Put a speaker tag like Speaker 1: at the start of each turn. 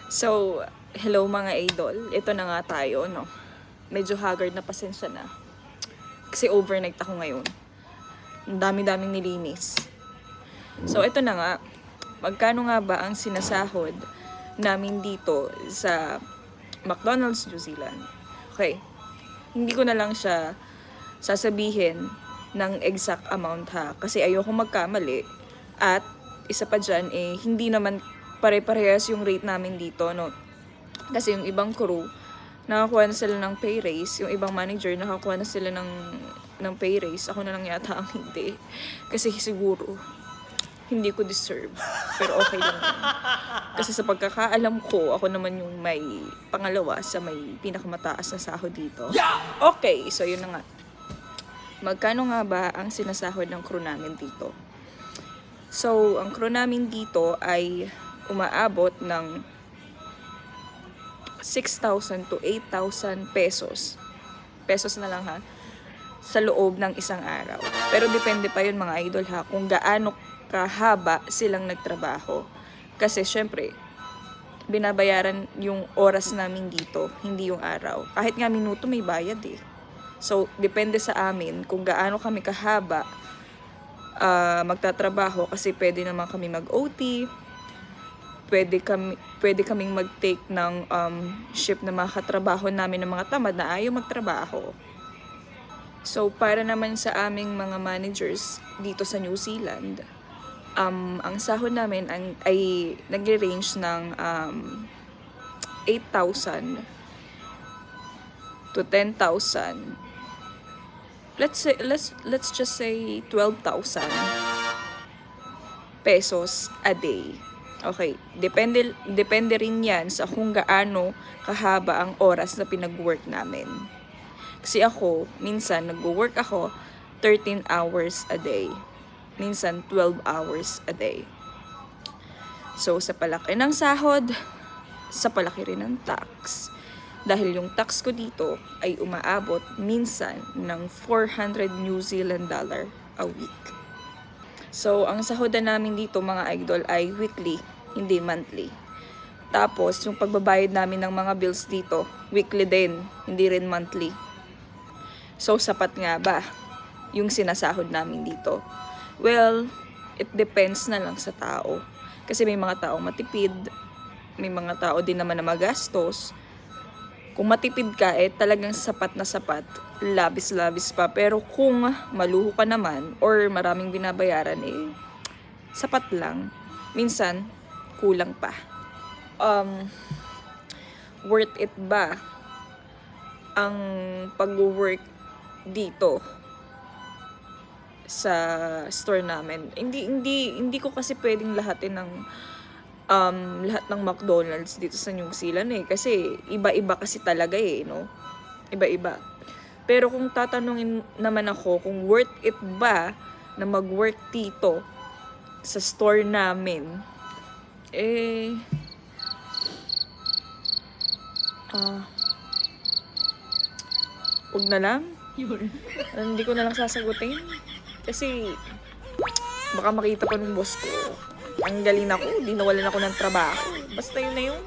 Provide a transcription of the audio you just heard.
Speaker 1: So, hello mga idol. Ito na nga tayo, no? Medyo haggard na, pasensya na. Kasi overnight ako ngayon. Ang dami-daming nilinis. So, ito na nga. Magkano nga ba ang sinasahod namin dito sa McDonald's New Zealand? Okay. Hindi ko na lang siya sasabihin ng exact amount ha. Kasi ayoko magkamali. At isa pa dyan, hindi naman pare-parehas yung rate namin dito, no? Kasi yung ibang crew, nakakuha na sila ng pay raise. Yung ibang manager, nakakuha na sila ng pay raise. Ako na lang yata ang hindi. Kasi siguro, hindi ko deserve. Pero okay lang yun. Kasi sa pagkakaalam ko, ako naman yung may pangalawa sa may pinakamataas na sahod dito. Okay, so yun na nga. Magkano nga ba ang sinasahod ng crew namin dito? So, ang crew namin dito ay umaabot ng 6,000 to 8,000 pesos. Pesos na lang ha. Sa loob ng isang araw. Pero depende pa yun mga idol ha. Kung gaano kahaba silang nagtrabaho. Kasi syempre, binabayaran yung oras namin dito. Hindi yung araw. Kahit nga minuto may bayad eh. So, depende sa amin kung gaano kami kahaba magtatrabaho. Kasi pwede naman kami mag-OT. Pwede kaming mag-take ng shift na mga katrabaho namin ng mga tamad na ayaw magtrabaho. So, para naman sa aming mga managers dito sa New Zealand, ang sahod namin ay nag-range ng 8,000 to 10,000. Let's just say 12,000 pesos a day. Okay, depende rin yan sa kung gaano kahaba ang oras na pinag-work namin. Kasi ako, minsan nag-work ako 13 hours a day. Minsan 12 hours a day. So, sa palaki ng sahod, sa palaki rin ng tax. Dahil yung tax ko dito ay umaabot minsan ng 400 New Zealand dollar a week. So, ang sahodan namin dito mga idol ay weekly, hindi monthly. Tapos, yung pagbabayad namin ng mga bills dito, weekly din, hindi rin monthly. So, sapat nga ba yung sinasahod namin dito? Well, it depends na lang sa tao. Kasi may mga tao matipid, may mga tao din naman na magastos. Kung matipid ka, talagang sapat na sapat, labis-labis pa. Pero kung maluho ka naman, or maraming binabayaran, sapat lang. Minsan, kulang pa. Worth it ba ang pag-work dito sa store namin? Hindi ko kasi pwedeng lahatin ng lahat ng McDonald's dito sa New Zealand kasi iba-iba kasi talaga no? Iba-iba. Pero kung tatanungin naman ako kung worth it ba na mag-work dito sa store namin, huwag na lang. Hindi ko na lang sasagutin. Kasi baka makita pa ng boss ko, ang galing ako, di nawalan ako ng trabaho. Basta yun na yun.